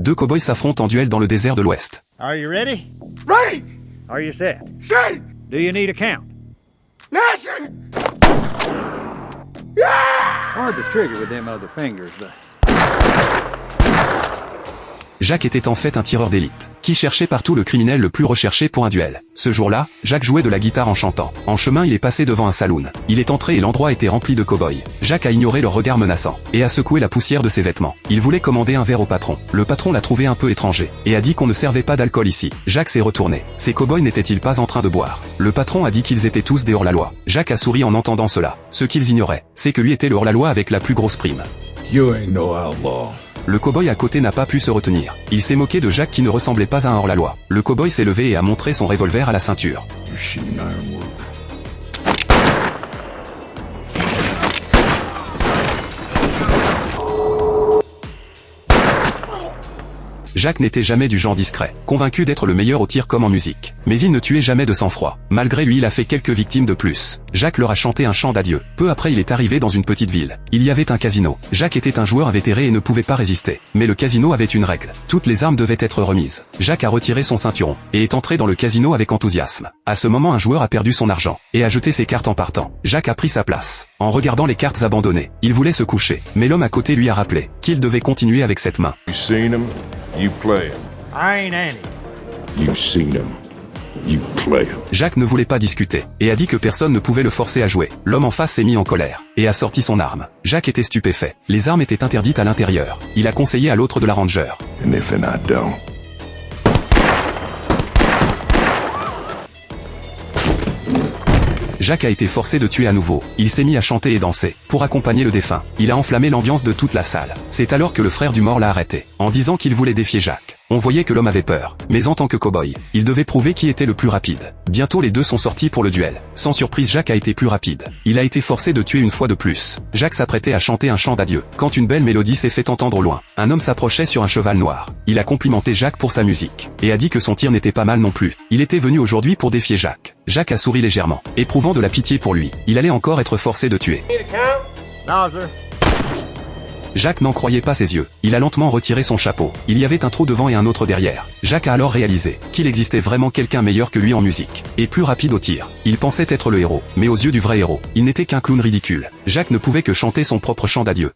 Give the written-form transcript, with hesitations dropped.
Deux cow-boys s'affrontent en duel dans le désert de l'Ouest. Are you ready? Ready! Are you set? Set! Do you need a count? Listen! Hard to trigger with them other fingers, but... Jacques était en fait un tireur d'élite, qui cherchait partout le criminel le plus recherché pour un duel. Ce jour-là, Jacques jouait de la guitare en chantant. En chemin, il est passé devant un saloon. Il est entré et l'endroit était rempli de cow-boys. Jacques a ignoré leur regard menaçant, et a secoué la poussière de ses vêtements. Il voulait commander un verre au patron. Le patron l'a trouvé un peu étranger, et a dit qu'on ne servait pas d'alcool ici. Jacques s'est retourné. Ces cow-boys n'étaient-ils pas en train de boire? Le patron a dit qu'ils étaient tous des hors-la-loi. Jacques a souri en entendant cela. Ce qu'ils ignoraient, c'est que lui était le hors-la-loi avec la plus grosse prime. You ain't no outlaw. Le cow-boy à côté n'a pas pu se retenir. Il s'est moqué de Jacques qui ne ressemblait pas à un hors-la-loi. Le cow-boy s'est levé et a montré son revolver à la ceinture. Machine ironwork. Jacques n'était jamais du genre discret, convaincu d'être le meilleur au tir comme en musique. Mais il ne tuait jamais de sang-froid. Malgré lui, il a fait quelques victimes de plus. Jacques leur a chanté un chant d'adieu. Peu après, il est arrivé dans une petite ville. Il y avait un casino. Jacques était un joueur invétéré et ne pouvait pas résister. Mais le casino avait une règle. Toutes les armes devaient être remises. Jacques a retiré son ceinturon, et est entré dans le casino avec enthousiasme. À ce moment, un joueur a perdu son argent, et a jeté ses cartes en partant. Jacques a pris sa place. En regardant les cartes abandonnées, il voulait se coucher. Mais l'homme à côté lui a rappelé qu'il devait continuer avec cette main. You seen him, you play him. I ain't Annie. You seen him, you play him. Jacques ne voulait pas discuter, et a dit que personne ne pouvait le forcer à jouer. L'homme en face s'est mis en colère, et a sorti son arme. Jacques était stupéfait. Les armes étaient interdites à l'intérieur. Il a conseillé à l'autre de la ranger. And if I don't, Jacques a été forcé de tuer à nouveau. Il s'est mis à chanter et danser, pour accompagner le défunt. Il a enflammé l'ambiance de toute la salle. C'est alors que le frère du mort l'a arrêté, en disant qu'il voulait défier Jacques. On voyait que l'homme avait peur, mais en tant que cow-boy, il devait prouver qui était le plus rapide. Bientôt les deux sont sortis pour le duel. Sans surprise, Jacques a été plus rapide. Il a été forcé de tuer une fois de plus. Jacques s'apprêtait à chanter un chant d'adieu, quand une belle mélodie s'est fait entendre au loin. Un homme s'approchait sur un cheval noir. Il a complimenté Jacques pour sa musique, et a dit que son tir n'était pas mal non plus. Il était venu aujourd'hui pour défier Jacques. Jacques a souri légèrement, éprouvant de la pitié pour lui. Il allait encore être forcé de tuer. No, sir. Jacques n'en croyait pas ses yeux. Il a lentement retiré son chapeau. Il y avait un trou devant et un autre derrière. Jacques a alors réalisé qu'il existait vraiment quelqu'un meilleur que lui en musique, et plus rapide au tir. Il pensait être le héros, mais aux yeux du vrai héros, il n'était qu'un clown ridicule. Jacques ne pouvait que chanter son propre chant d'adieu.